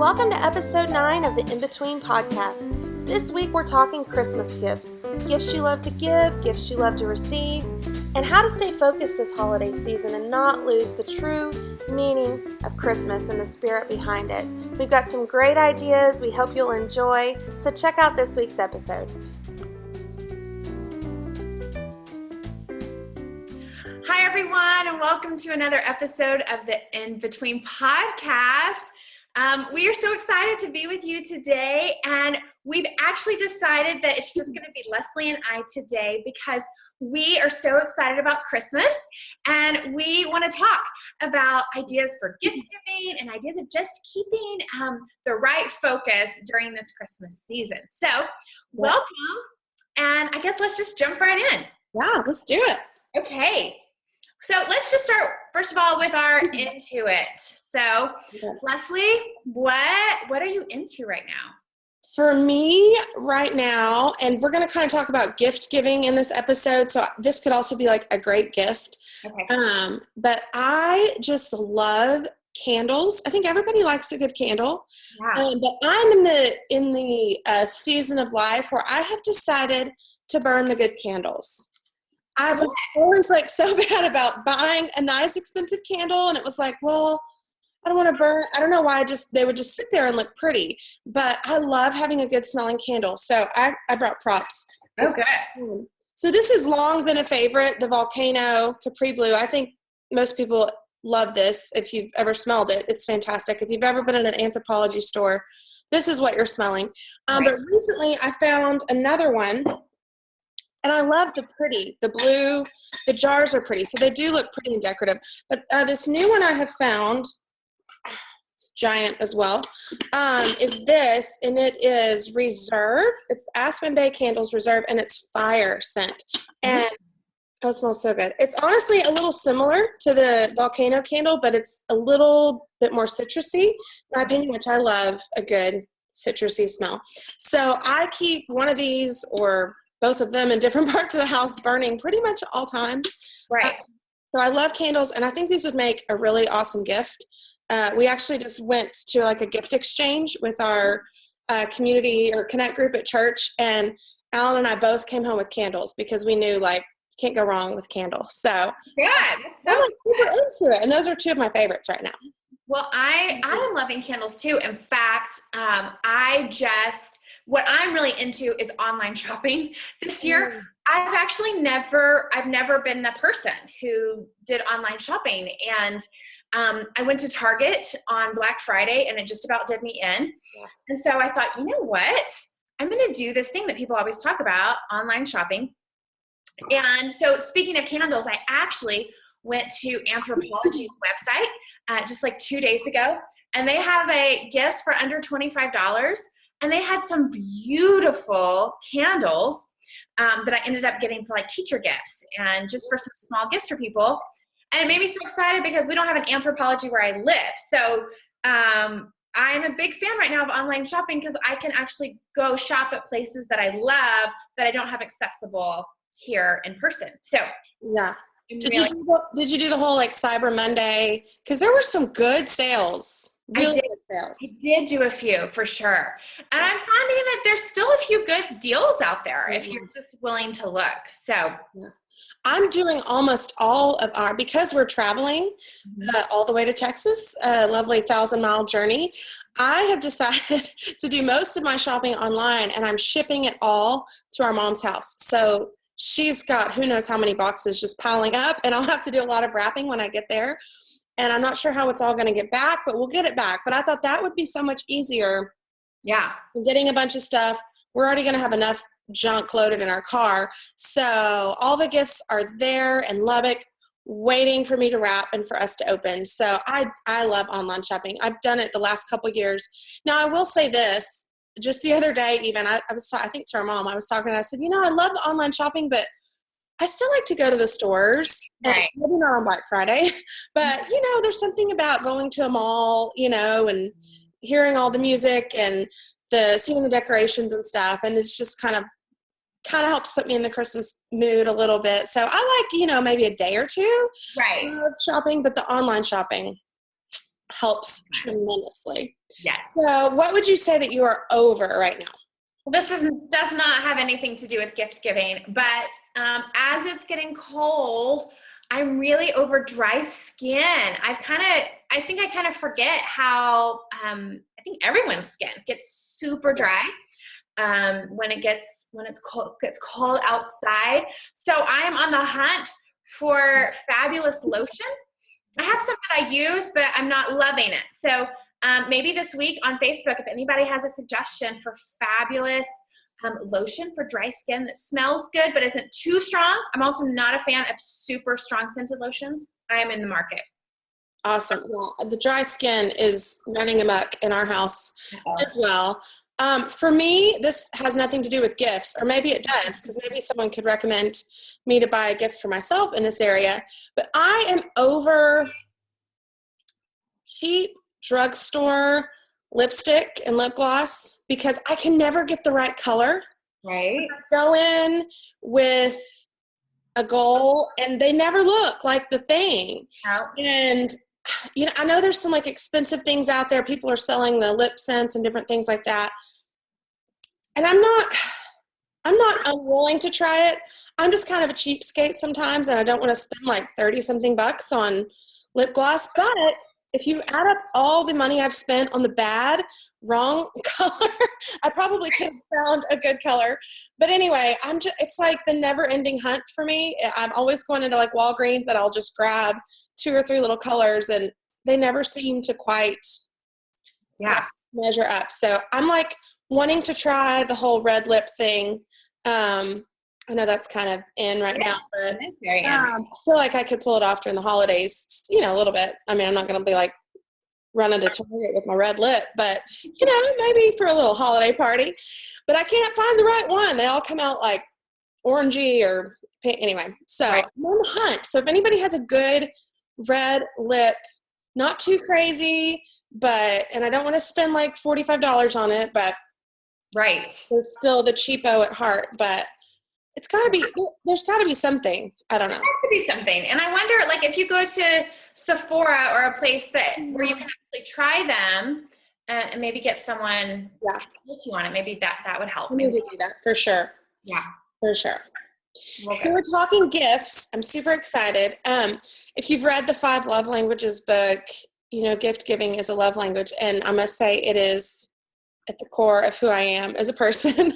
Welcome to episode 9 of the In Between podcast. This week we're talking Christmas gifts. Gifts you love to give, gifts you love to receive, and how to stay focused this holiday season and not lose the true meaning of Christmas and the spirit behind it. We've got some great ideas we hope you'll enjoy, so check out this week's episode. Hi, everyone, and welcome to another episode of the In Between podcast. We are so excited to be with you today, and we've actually decided that it's just going to be Leslie and I today because we are so excited about Christmas, and we want to talk about ideas for gift giving and ideas of just keeping the right focus during this Christmas season. So, welcome, and I guess let's just jump right in. Yeah, let's do it. Okay. So let's just start, first of all, with our into it. So, Leslie, what are you into right now? For me right now, and we're going to kind of talk about gift giving in this episode, so this could also be like a great gift. Okay. But I just love candles. I think everybody likes a good candle. Yeah. But I'm in the season of life where I have decided to burn the good candles. I was always like so bad about buying a nice expensive candle, and it was like, well, I don't want to burn. I don't know why. They would just sit there and look pretty, but I love having a good smelling candle. So I brought props. Okay. So this has long been a favorite, the Volcano Capri Blue. I think most people love this. If you've ever smelled it, it's fantastic. If you've ever been in an Anthropologie store, this is what you're smelling. Right. But recently I found another one. And I love the blue, the jars are pretty. So they do look pretty and decorative. But this new one I have found, it's giant as well, is this. And it is Reserve. It's Aspen Bay Candles Reserve, and it's fire scent. And it smells so good. It's honestly a little similar to the Volcano candle, but it's a little bit more citrusy, in my opinion, which I love a good citrusy smell. So I keep one of these or both of them in different parts of the house burning pretty much all times. Right. So I love candles, and I think these would make a really awesome gift. We actually just went to like a gift exchange with our community or connect group at church, and Alan and I both came home with candles because we knew like you can't go wrong with candles. So Good. I'm like super into it, and those are two of my favorites right now. Well, I am loving candles too. In fact, what I'm really into is online shopping this year. I've never been the person who did online shopping. And I went to Target on Black Friday, and it just about did me in. Yeah. And so I thought, you know what? I'm going to do this thing that people always talk about, online shopping. And so speaking of candles, I actually went to Anthropologie's website just like 2 days ago, and they have a gifts for under $25. And they had some beautiful candles that I ended up getting for like teacher gifts and just for some small gifts for people. And it made me so excited because we don't have an Anthropologie where I live. So I'm a big fan right now of online shopping because I can actually go shop at places that I love that I don't have accessible here in person. So yeah. Did you do the whole like Cyber Monday? Because there were some good sales. Really good sales. I did do a few for sure. And I'm finding that there's still a few good deals out there if you're just willing to look. So I'm doing almost all of because we're traveling all the way to Texas, a lovely 1,000-mile journey. I have decided to do most of my shopping online, and I'm shipping it all to our mom's house. So she's got who knows how many boxes just piling up, and I'll have to do a lot of wrapping when I get there. And I'm not sure how it's all going to get back, but we'll get it back. But I thought that would be so much easier. Yeah. Getting a bunch of stuff. We're already going to have enough junk loaded in our car. So all the gifts are there in Lubbock waiting for me to wrap and for us to open. So I love online shopping. I've done it the last couple of years. Now, I will say this. Just the other day even, I think to our mom, I was talking and I said, I love the online shopping, but I still like to go to the stores, right. Maybe not on Black Friday, but there's something about going to a mall, and hearing all the music and seeing the decorations and stuff. And it's just kind of helps put me in the Christmas mood a little bit. So I like, maybe a day or two right. of shopping, but the online shopping, helps tremendously. Yeah. So what would you say that you are over right now? This does not have anything to do with gift giving, but as it's getting cold, I'm really over dry skin. I think I kind of forget how, I think everyone's skin gets super dry when it's cold outside. So I am on the hunt for fabulous lotion. I have some that I use, but I'm not loving it. So maybe this week on Facebook, if anybody has a suggestion for fabulous lotion for dry skin that smells good but isn't too strong. I'm also not a fan of super strong scented lotions. I am in the market. Awesome. Well, the dry skin is running amok in our house as well. For me, this has nothing to do with gifts, or maybe it does, because maybe someone could recommend me to buy a gift for myself in this area. But I am over cheap drugstore lipstick and lip gloss because I can never get the right color. Right. I go in with a goal and they never look like the thing. Oh. And you know, I know there's some like expensive things out there. People are selling the lip scents and different things like that. And I'm not unwilling to try it. I'm just kind of a cheapskate sometimes, and I don't want to spend like 30 something bucks on lip gloss. But if you add up all the money I've spent on the bad, wrong color, I probably could have found a good color. But anyway, it's like the never ending hunt for me. I'm always going into like Walgreens and I'll just grab 2 or 3 little colors, and they never seem to quite measure up. So I'm like wanting to try the whole red lip thing. I know that's kind of in right now, but I feel like I could pull it off during the holidays, just, you know, a little bit. I mean, I'm not going to be like running to Target with my red lip, but you know, maybe for a little holiday party. But I can't find the right one. They all come out like orangey or pink. Anyway, so I'm on the hunt. So if anybody has a good red lip, not too crazy, and I don't want to spend like $45 on it, but they're still the cheapo at heart, but it's got to be, there's got to be something. I don't know. There has to be something. And I wonder, like, if you go to Sephora or a place where you can actually try them and maybe get someone to you on it, maybe that would help. I need to do that for sure. Yeah. For sure. Okay. So we're talking gifts. I'm super excited. If you've read the 5 Love Languages book, you know, gift giving is a love language. And I must say it is at the core of who I am as a person.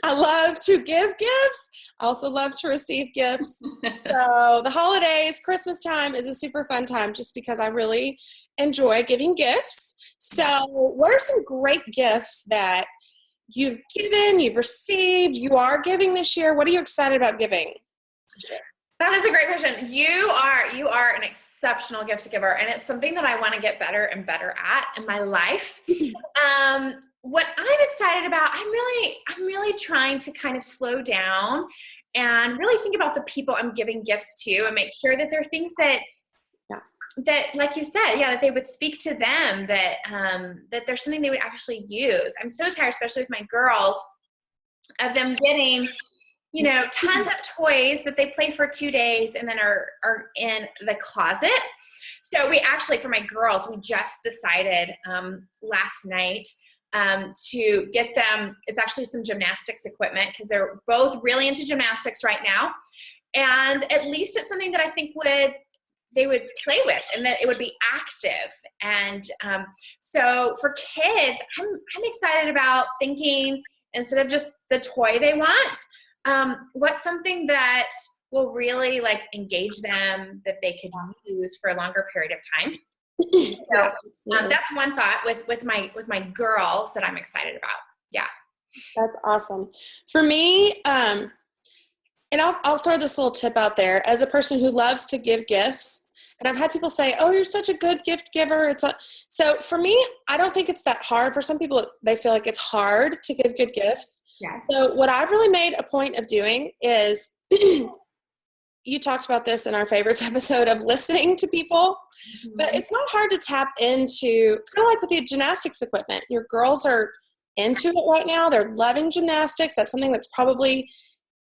I love to give gifts. I also love to receive gifts. So the holidays, Christmas time is a super fun time just because I really enjoy giving gifts. So what are some great gifts that you've given, you've received, you are giving this year? What are you excited about giving? That is a great question. You are an exceptional gift giver, and it's something that I want to get better and better at in my life. What I'm excited about, I'm really trying to kind of slow down and really think about the people I'm giving gifts to and make sure that there are things that, like you said, that they would speak to them, that there's something they would actually use. I'm so tired, especially with my girls, of them getting, you know, tons of toys that they play for 2 days and then are in the closet. So we actually, for my girls, we just decided last night to get them, it's actually some gymnastics equipment because they're both really into gymnastics right now. And at least it's something that I think they would play with and that it would be active. And so for kids, I'm excited about thinking, instead of just the toy they want, what's something that will really like engage them that they could use for a longer period of time. So that's one thought with my girls that I'm excited about. Yeah. That's awesome. For me, and I'll throw this little tip out there as a person who loves to give gifts. And I've had people say, "Oh, you're such a good gift giver." So for me, I don't think it's that hard. For some people, they feel like it's hard to give good gifts. Yeah. So what I've really made a point of doing is, you talked about this in our favorites episode of listening to people, but it's not hard to tap into, kind of like with the gymnastics equipment. Your girls are into it right now. They're loving gymnastics. That's something that's probably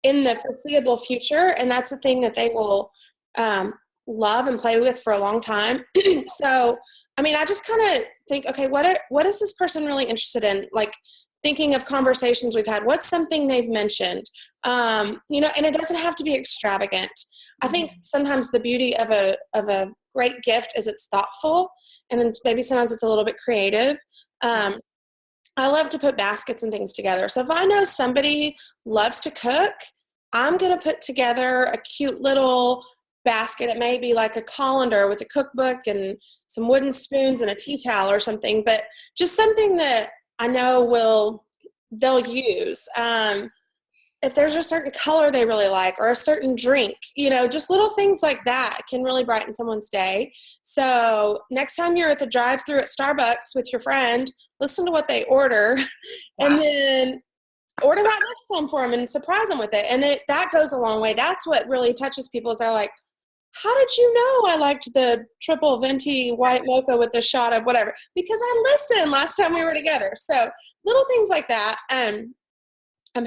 in the foreseeable future. And that's the thing that they will love and play with for a long time. So, I mean, I just kind of think, okay, what is this person really interested in? Like thinking of conversations we've had, what's something they've mentioned? You know, and it doesn't have to be extravagant. I think sometimes the beauty of a great gift is it's thoughtful, and then maybe sometimes it's a little bit creative. I love to put baskets and things together. So if I know somebody loves to cook, I'm going to put together a cute little basket. It may be like a colander with a cookbook and some wooden spoons and a tea towel or something, but just something that I know they'll use. If there's a certain color they really like or a certain drink, you know, just little things like that can really brighten someone's day. So next time you're at the drive-thru at Starbucks with your friend, listen to what they order and then order that next time for them and surprise them with it. And that goes a long way. That's what really touches people is they're like, how did you know I liked the triple venti white mocha with the shot of whatever? Because I listened last time we were together. So little things like that.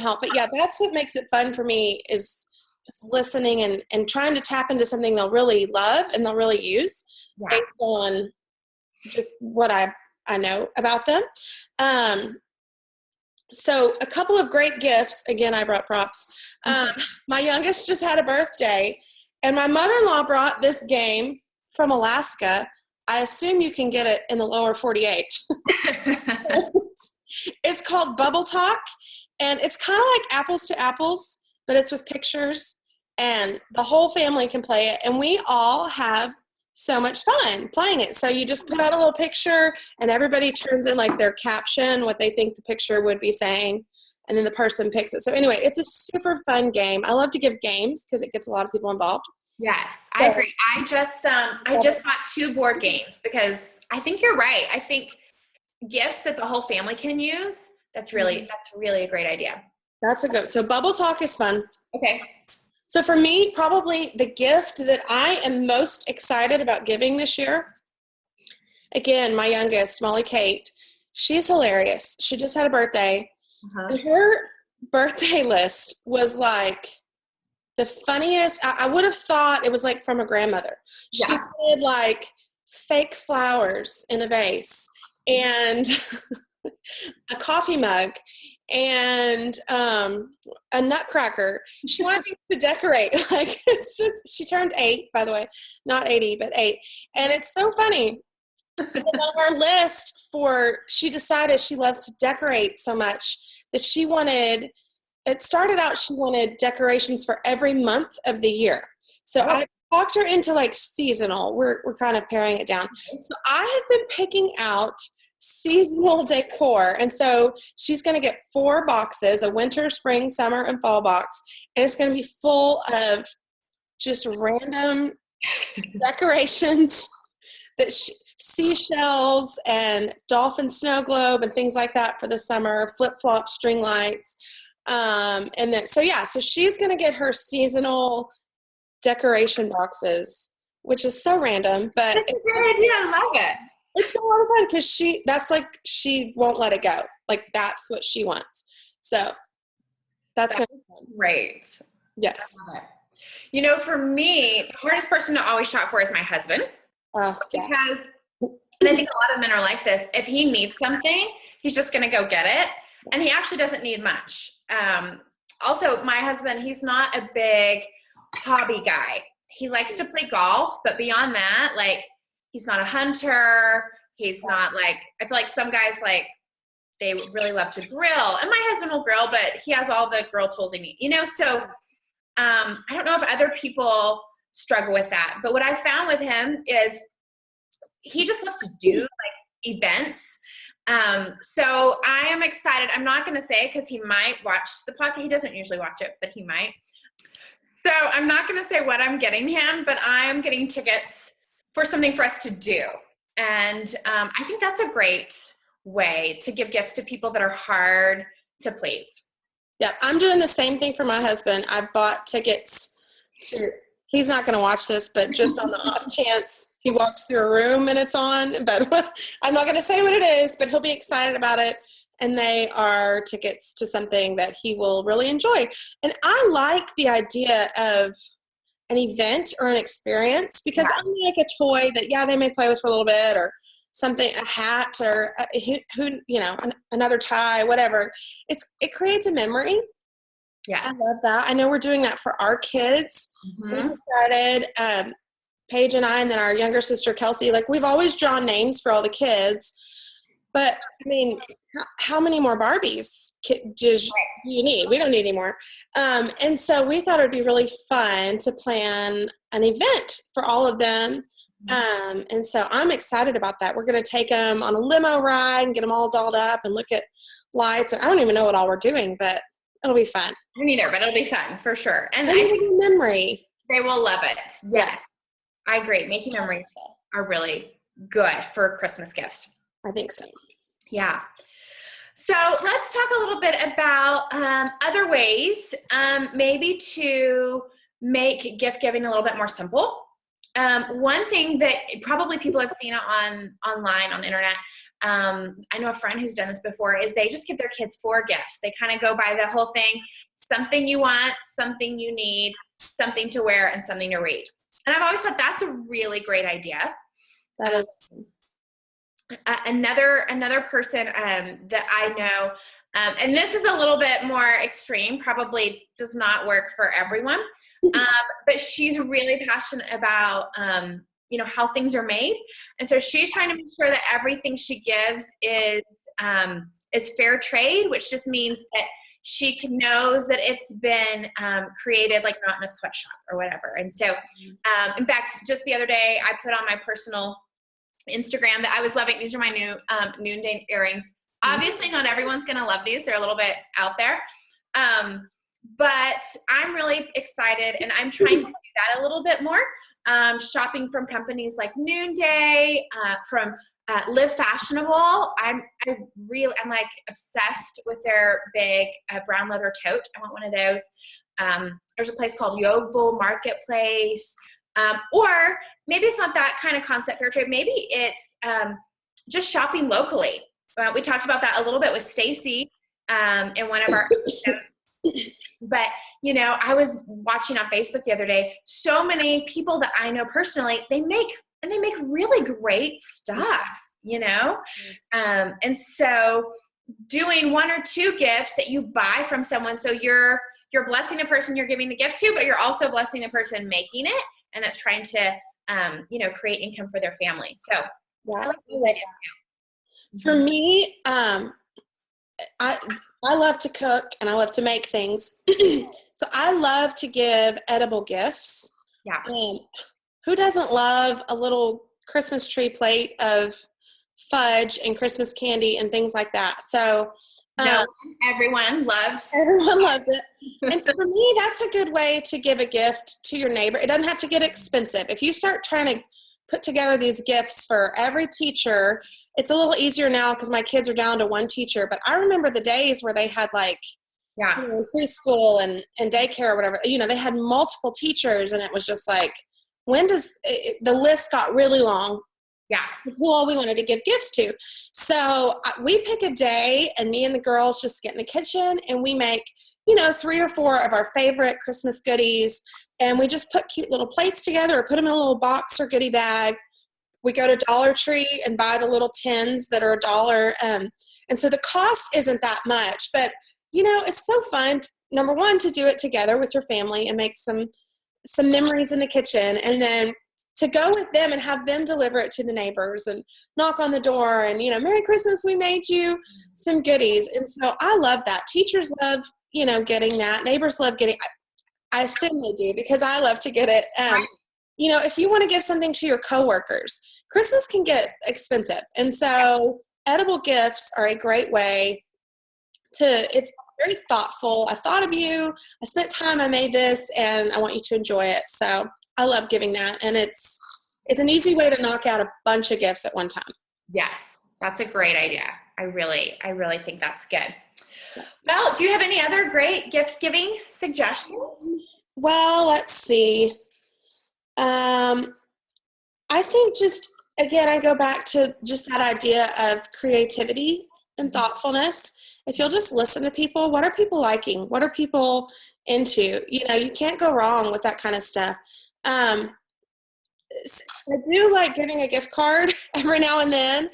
Help. But yeah, that's what makes it fun for me is just listening and trying to tap into something they'll really love and they'll really use based on just what I know about them. So a couple of great gifts. Again, I brought props. My youngest just had a birthday, and my mother-in-law brought this game from Alaska. I assume you can get it in the lower 48. It's called Bubble Talk. And it's kind of like Apples to Apples, but it's with pictures, and the whole family can play it. And we all have so much fun playing it. So you just put out a little picture, and everybody turns in like their caption, what they think the picture would be saying, and then the person picks it. So anyway, it's a super fun game. I love to give games because it gets a lot of people involved. Yes, I agree. I just bought 2 board games because I think you're right. I think gifts that the whole family can use. That's really a great idea. That's a good. So Bubble Talk is fun. Okay. So for me, probably the gift that I am most excited about giving this year, again, my youngest, Molly Kate, she's hilarious. She just had a birthday. And her birthday list was like the funniest. I would have thought it was like from a grandmother. She did like fake flowers in a vase and a coffee mug and a nutcracker. She wanted things to decorate. Like it's just, she turned 8, by the way, not 80, but 8. And it's so funny. On our list she decided she loves to decorate so much that she wanted decorations for every month of the year. So I talked her into like seasonal. We're kind of paring it down. So I have been picking out seasonal decor, and so she's going to get 4 boxes, a winter, spring, summer, and fall box, and it's going to be full of just random decorations that seashells and dolphin snow globe and things like that for the summer, flip-flop string lights, and then so she's going to get her seasonal decoration boxes, which is so random, but that's a great idea. I love it. It's been a lot of fun because she won't let it go. Like that's what she wants. So that's going to be fun. Great. Yes. You know, for me, the hardest person to always shop for is my husband. Because and I think a lot of men are like this. If he needs something, he's just going to go get it. And he actually doesn't need much. Also, my husband, he's not a big hobby guy. He likes to play golf, but beyond that, like, he's not a hunter. He's not like, I feel like some guys, like, they really love to grill. And my husband will grill, but he has all the grill tools he needs. You know, so I don't know if other people struggle with that. But what I found with him is he just loves to do, like, events. So I am excited. I'm not going to say because he might watch the podcast. He doesn't usually watch it, but he might. So I'm not going to say what I'm getting him, but I am getting tickets for something for us to do. And I think that's a great way to give gifts to people that are hard to please. Yeah, I'm doing the same thing for my husband. I bought tickets to, he's not going to watch this, but just on the off chance he walks through a room and it's on, but I'm not going to say what it is, but he'll be excited about it. And they are tickets to something that he will really enjoy. And I like the idea of an event or an experience, because unlike a toy that, they may play with for a little bit, or something, a hat, or another tie, whatever, it creates a memory. Yeah. I love that. I know we're doing that for our kids. We decided, Paige and I, and then our younger sister, Kelsey, like, we've always drawn names for all the kids, but I mean, how many more Barbies do you need? We don't need any more. And so we thought it'd be really fun to plan an event for all of them. And so I'm excited about that. We're going to take them on a limo ride and get them all dolled up and look at lights. And I don't even know what all we're doing, but it'll be fun. Me neither, but it'll be fun for sure. And memory. They will love it. Yes. I agree. Making memories are really good for Christmas gifts. I think so. Yeah. So let's talk a little bit about other ways, maybe to make gift giving a little bit more simple. One thing that probably people have seen online on the internet, I know a friend who's done this before, is they just give their kids 4 gifts. They kind of go by the whole thing: something you want, something you need, something to wear, and something to read. And I've always thought that's a really great idea. That is another person that I know, and this is a little bit more extreme, probably does not work for everyone, but she's really passionate about how things are made, and so she's trying to make sure that everything she gives is fair trade, which just means that she knows that it's been created, like, not in a sweatshop or whatever. And so, in fact, just the other day, I put on my personal Instagram that I was loving. These are my new noonday earrings. Obviously, not everyone's going to love these. They're a little bit out there. But I'm really excited, and I'm trying to do that a little bit more. Shopping from companies like Noonday, from Live Fashionable. I'm like obsessed with their big brown leather tote. I want one of those. There's a place called Yogbul Marketplace. Or maybe it's not that kind of concept, fair trade. Maybe it's just shopping locally. We talked about that a little bit with Stacy in one of our but I was watching on Facebook the other day, so many people that I know personally, they make really great stuff, and so doing 1 or 2 gifts that you buy from someone, so you're blessing the person you're giving the gift to, but you're also blessing the person making it, and that's trying to create income for their family. So I like those ideas too. For me, I love to cook and I love to make things. So I love to give edible gifts. Yeah. Who doesn't love a little Christmas tree plate of fudge and Christmas candy and things like that? So everyone loves it. And for me, that's a good way to give a gift to your neighbor. It doesn't have to get expensive. If you start trying to put together these gifts for every teacher, it's a little easier now because my kids are down to 1 teacher. But I remember the days where they had preschool and daycare or whatever. They had multiple teachers, and it was just like, the list got really long. Yeah. Who all we wanted to give gifts to. So we pick a day, and me and the girls just get in the kitchen, and we make, 3 or 4 of our favorite Christmas goodies, and we just put cute little plates together or put them in a little box or goodie bag. We go to Dollar Tree and buy the little tins that are $1. And so the cost isn't that much, but it's so fun, number one, to do it together with your family and make some memories in the kitchen, and then to go with them and have them deliver it to the neighbors and knock on the door and, Merry Christmas, we made you some goodies. And so I love that. Teachers love, getting that. Neighbors love getting, I assume they do, because I love to get it. If you want to give something to your coworkers, Christmas can get expensive. And so edible gifts are a great way it's very thoughtful. I thought of you, I spent time, I made this, and I want you to enjoy it. So I love giving that. And it's an easy way to knock out a bunch of gifts at one time. Yes, that's a great idea. I really think that's good. Well, do you have any other great gift giving suggestions? Well, let's see. I think again, I go back to just that idea of creativity and thoughtfulness. if you'll just listen to people, what are people liking? What are people into? You can't go wrong with that kind of stuff. I do like giving a gift card every now and then,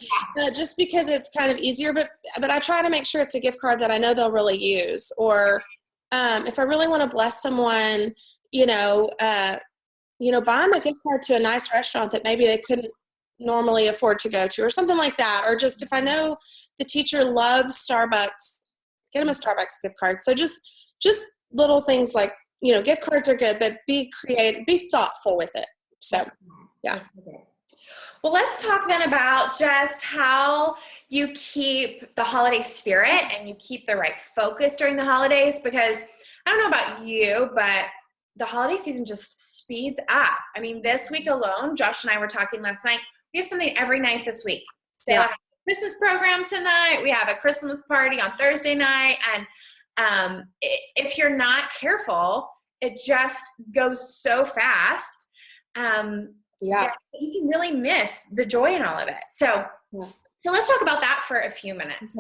just because it's kind of easier, but I try to make sure it's a gift card that I know they'll really use. Or if I really want to bless someone, buy them a gift card to a nice restaurant that maybe they couldn't normally afford to go to, or something like that. Or just if I know the teacher loves Starbucks, get them a Starbucks gift card. So just little things like, gift cards are good, but be creative, be thoughtful with it. So, yeah. Well, let's talk then about just how you keep the holiday spirit and you keep the right focus during the holidays, because I don't know about you, but the holiday season just speeds up. I mean, this week alone, Josh and I were talking last night, we have something every night this week. Say like a Christmas program tonight, we have a Christmas party on Thursday night, and if you're not careful, it just goes so fast. You can really miss the joy in all of it. So let's talk about that for a few minutes.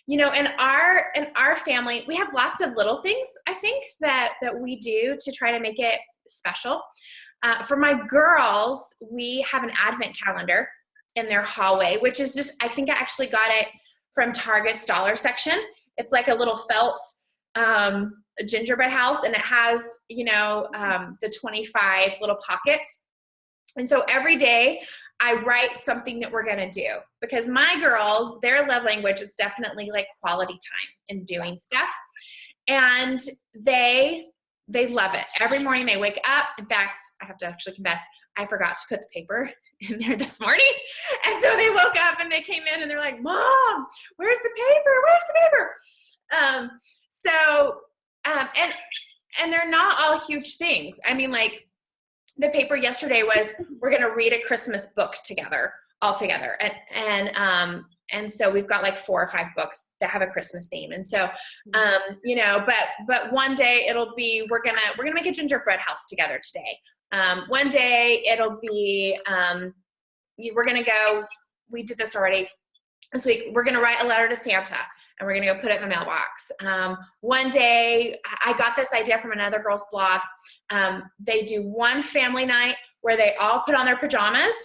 In our family, we have lots of little things, I think, that we do to try to make it special. For my girls, we have an advent calendar in their hallway, which is just, I think I actually got it from Target's dollar section. It's like a little felt gingerbread house, and it has, the 25 little pockets. And so every day I write something that we're going to do, because my girls, their love language is definitely like quality time and doing stuff. And they love it. Every morning they wake up. In fact, I have to actually confess, I forgot to put the paper in there this morning. And so they woke up and they came in and they're like, Mom, where's the paper? Where's the paper? And they're not all huge things. I mean, like, the paper yesterday was, we're going to read a Christmas book all together. And so we've got like 4 or 5 books that have a Christmas theme. And so, but one day it'll be, we're going to make a gingerbread house together today. One day it'll be, we're going to go, we did this already this week. We're going to write a letter to Santa, and we're going to go put it in the mailbox. One day, I got this idea from another girl's blog. They do one family night where they all put on their pajamas.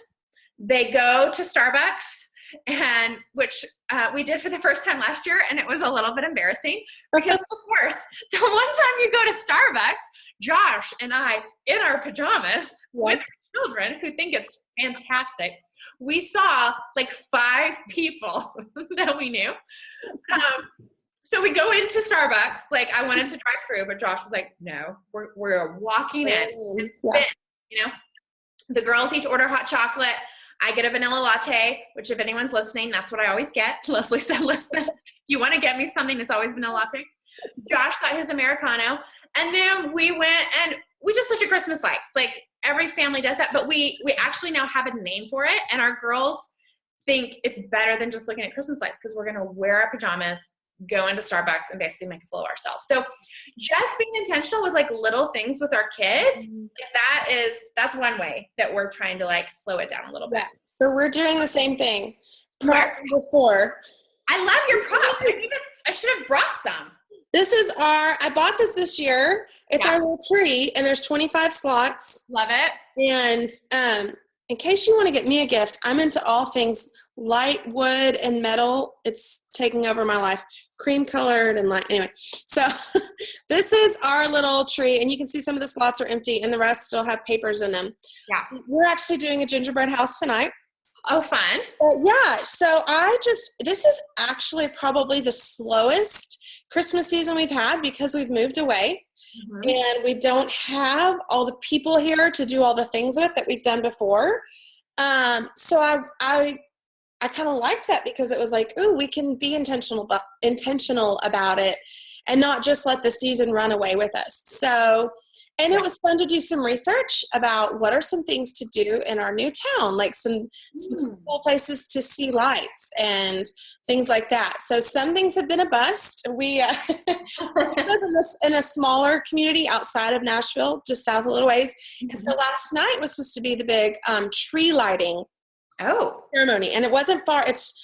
They go to Starbucks, and which we did for the first time last year, and it was a little bit embarrassing because, of course, the one time you go to Starbucks, Josh and I, in our pajamas with children who think it's fantastic, we saw like 5 people that we knew. So we go into Starbucks. Like, I wanted to drive through, but Josh was like, no, we're walking in. The girls each order hot chocolate. I get a vanilla latte, which, if anyone's listening, that's what I always get. Leslie said, listen, you want to get me something that's always vanilla latte? Josh got his Americano. And then we went and we just looked at Christmas lights. Like, every family does that, but we actually now have a name for it. And our girls think it's better than just looking at Christmas lights, because we're going to wear our pajamas, go into Starbucks, and basically make a fool of ourselves. So just being intentional with like little things with our kids, that's one way that we're trying to like slow it down a little bit. Yeah. So we're doing the same thing. Before. I love your props. I should have brought some. This is I bought this year. It's our little tree, and there's 25 slots. Love it. And in case you want to get me a gift, I'm into all things light wood and metal. It's taking over my life. Cream colored and light. Anyway, so this is our little tree, and you can see some of the slots are empty and the rest still have papers in them. Yeah. We're actually doing a gingerbread house tonight. Oh, fun. So this is actually probably the slowest Christmas season we've had, because we've moved away. Mm-hmm. And we don't have all the people here to do all the things with that we've done before. So I kind of liked that, because it was like, ooh, we can be intentional about it and not just let the season run away with us. So, and it was fun to do some research about what are some things to do in our new town, like some cool places to see lights and things like that. So some things have been a bust. We live in a smaller community outside of Nashville, just south a little ways. Mm-hmm. And so last night was supposed to be the big tree lighting ceremony. And it wasn't far. It's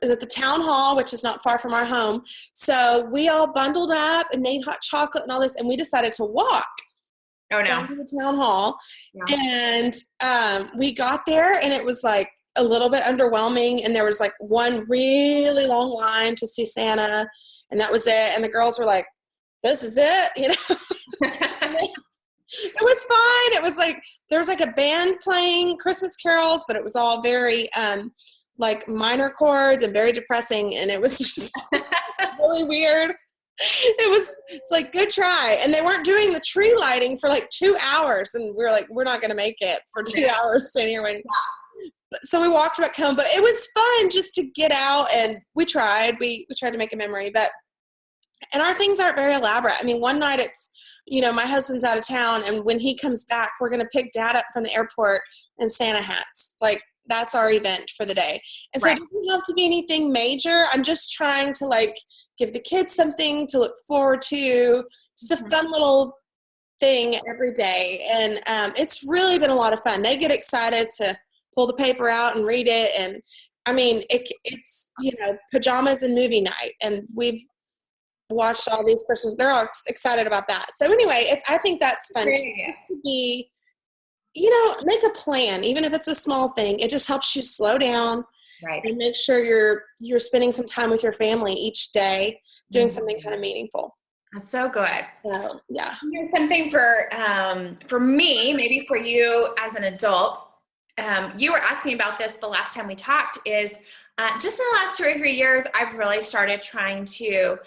at the town hall, which is not far from our home. So we all bundled up and made hot chocolate and all this, and we decided to walk Oh, down no. to the town hall. Yeah. And we got there, and it was like a little bit underwhelming, and there was like one really long line to see Santa, and that was it. And the girls were like, this is it, you know. And it was fine. It was like there was like a band playing Christmas carols, but it was all very like minor chords and very depressing, and it was just really weird. It's like, good try. And they weren't doing the tree lighting for like 2 hours, and we were like, we're not going to make it for 2 hours standing here waiting. So we walked back home, but it was fun just to get out, and we tried to make a memory, and our things aren't very elaborate. I mean, one night it's, you know, my husband's out of town, and when he comes back, we're going to pick Dad up from the airport in Santa hats. Like, that's our event for the day. And so It doesn't have to be anything major. I'm just trying to like give the kids something to look forward to, just a fun little thing every day. And it's really been a lot of fun. They get excited to pull the paper out and read it. And I mean, it's, you know, pajamas and movie night. And we've watched all these Christmas. They're all excited about that. So anyway, I think that's fun just to be, you know, make a plan, even if it's a small thing. It just helps you slow down, Right. and make sure you're spending some time with your family each day, doing something kind of meaningful. That's so good. So, yeah. Here's something for me, maybe for you as an adult. You were asking me about this the last time we talked. Is just in the last 2 or 3 years, I've really started trying to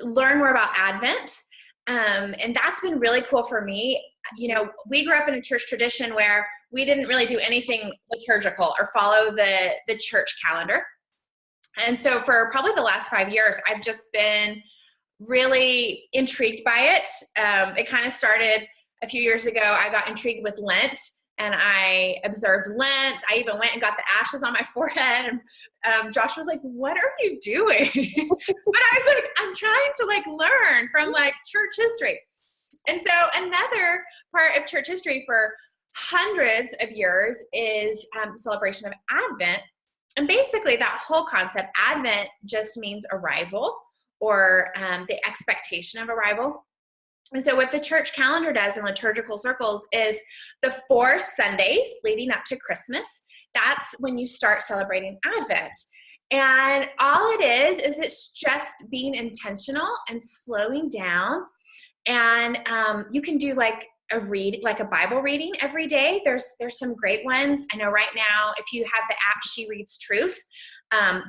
learn more about Advent. And that's been really cool for me. You know, we grew up in a church tradition where we didn't really do anything liturgical or follow the church calendar. And so for probably the last 5 years, I've just been really intrigued by it. It kind of started a few years ago. I got intrigued with Lent, and I observed Lent. I even went and got the ashes on my forehead. And Josh was like, what are you doing? But I was like, I'm trying to like learn from like church history. And so another part of church history for hundreds of years is the celebration of Advent. And basically that whole concept, Advent, just means arrival, or the expectation of arrival. And so what the church calendar does in liturgical circles is the 4 Sundays leading up to Christmas, that's when you start celebrating Advent. And all it is it's just being intentional and slowing down. And you can do like a Bible reading every day. There's some great ones. I know right now, if you have the app She Reads Truth,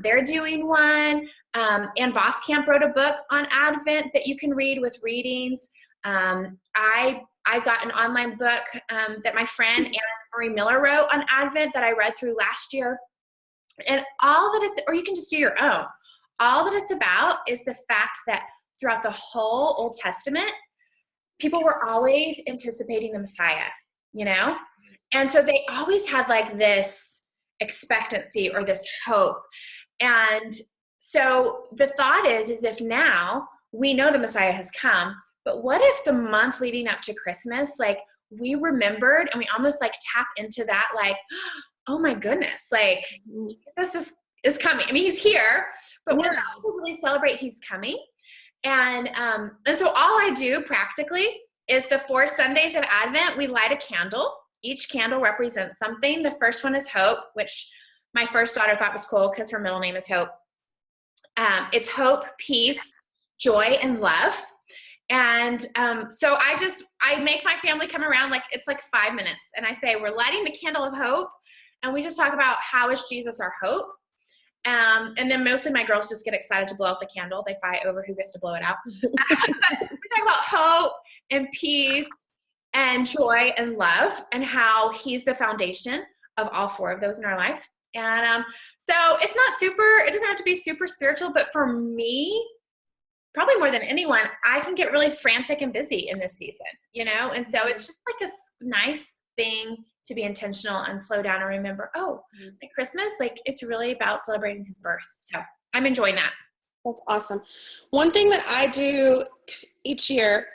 they're doing one. Ann Voskamp wrote a book on Advent that you can read with readings. I got an online book that my friend Anna Marie Miller wrote on Advent that I read through last year. And all that or you can just do your own. All that it's about is the fact that throughout the whole Old Testament, people were always anticipating the Messiah, you know? And so they always had like this expectancy or this hope. And so the thought is if now we know the Messiah has come, but what if the month leading up to Christmas, like we remembered and we almost like tap into that, like, oh my goodness, like this is coming. I mean, he's here, but we're not to really celebrate he's coming. And so all I do practically is the 4 Sundays of Advent, we light a candle. Each candle represents something. The first one is hope, which my first daughter thought was cool because her middle name is Hope. It's hope, peace, joy, and love. And so I make my family come around, like it's like 5 minutes. And I say, we're lighting the candle of hope. And we just talk about how is Jesus our hope. And then mostly my girls just get excited to blow out the candle. They fight over who gets to blow it out. We talk about hope and peace and joy and love and how he's the foundation of all 4 of those in our life. And so it doesn't have to be super spiritual, but for me, probably more than anyone, I can get really frantic and busy in this season, you know? And so it's just like a nice thing to be intentional and slow down and remember, like Christmas, like it's really about celebrating his birth. So I'm enjoying that. That's awesome. One thing that I do each year,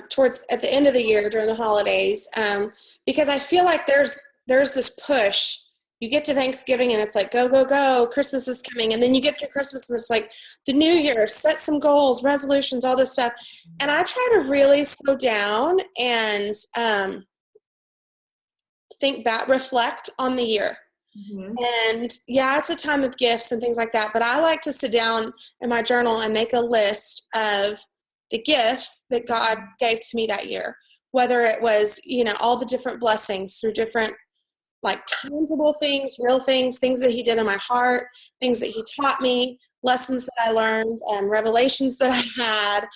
towards at the end of the year during the holidays, because I feel like there's this push you get to Thanksgiving and it's like, go, go, go, Christmas is coming. And then you get through Christmas and it's like the new year, set some goals, resolutions, all this stuff. And I try to really slow down and think back, reflect on the year. Mm-hmm. And yeah, it's a time of gifts and things like that. But I like to sit down in my journal and make a list of the gifts that God gave to me that year, whether it was, all the different blessings through different like tangible things, real things that he did in my heart, things that he taught me, lessons that I learned, revelations that I had,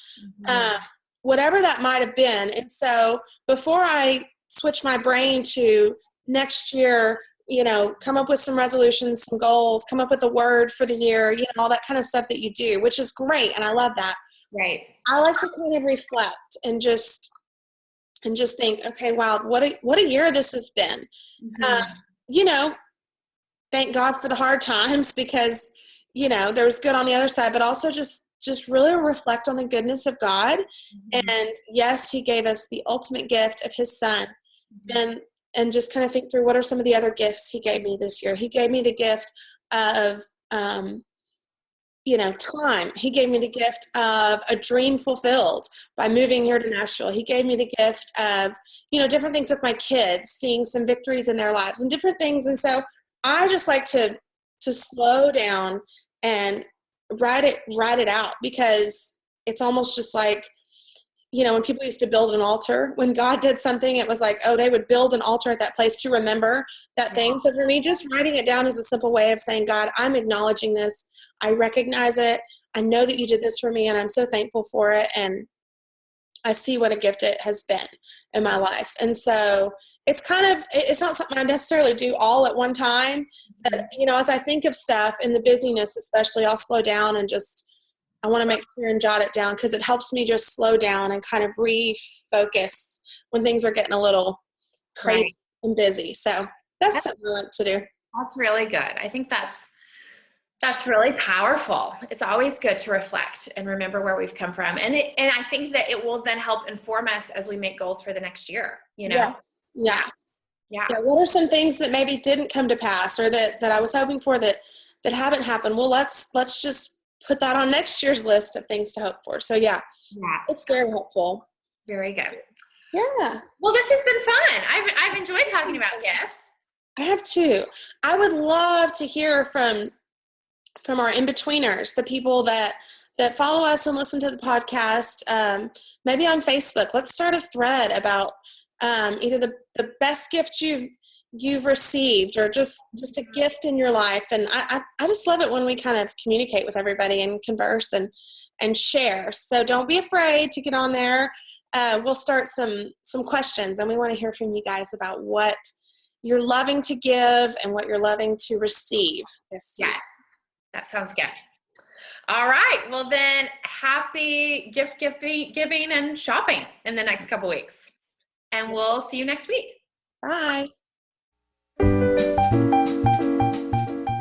whatever that might have been. And so before I switch my brain to next year, come up with some resolutions, some goals, come up with a word for the year, all that kind of stuff that you do, which is great. And I love that. Right. I like to kind of reflect and just think, okay, wow, what a year this has been. Thank God for the hard times because, there's good on the other side, but also just really reflect on the goodness of God. And yes, he gave us the ultimate gift of his son. And just kind of think through what are some of the other gifts he gave me this year. He gave me the gift of, time. He gave me the gift of a dream fulfilled by moving here to Nashville. He gave me the gift of, different things with my kids, seeing some victories in their lives and different things. And so I just like to slow down and write it out, because it's almost just like, when people used to build an altar, when God did something, it was like, oh, they would build an altar at that place to remember that thing. So for me, just writing it down is a simple way of saying, God, I'm acknowledging this. I recognize it. I know that you did this for me, and I'm so thankful for it. And I see what a gift it has been in my life. And so it's not something I necessarily do all at one time. But, as I think of stuff in the busyness, especially, I'll slow down and I want to make sure and jot it down, because it helps me just slow down and kind of refocus when things are getting a little crazy and busy. So that's something I like to do. That's really good. I think that's really powerful. It's always good to reflect and remember where we've come from. And I think that it will then help inform us as we make goals for the next year, Yes. Yeah. What are some things that maybe didn't come to pass, or that I was hoping for that haven't happened? Well, let's just put that on next year's list of things to hope for. So it's very helpful. Very good. Yeah. Well, this has been fun. I've enjoyed talking about gifts. I have too. I would love to hear from our in-betweeners, the people that follow us and listen to the podcast, maybe on Facebook. Let's start a thread about either the best gift you've received, or just a gift in your life. And I just love it when we kind of communicate with everybody and converse and share. So don't be afraid to get on there. We'll start some questions, and we want to hear from you guys about what you're loving to give and what you're loving to receive this season. Yeah, that sounds good. All right. Well, then happy gift giving and shopping in the next couple weeks. And we'll see you next week. Bye.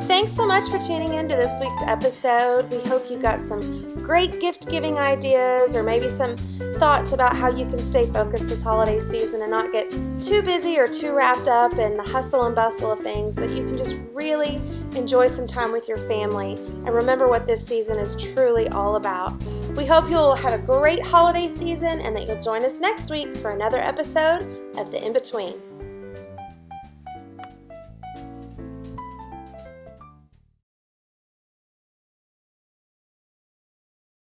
Thanks so much for tuning in to this week's episode. We hope you got some great gift-giving ideas, or maybe some thoughts about how you can stay focused this holiday season and not get too busy or too wrapped up in the hustle and bustle of things, but you can just really enjoy some time with your family and remember what this season is truly all about. We hope you'll have a great holiday season and that you'll join us next week for another episode of The In-Between.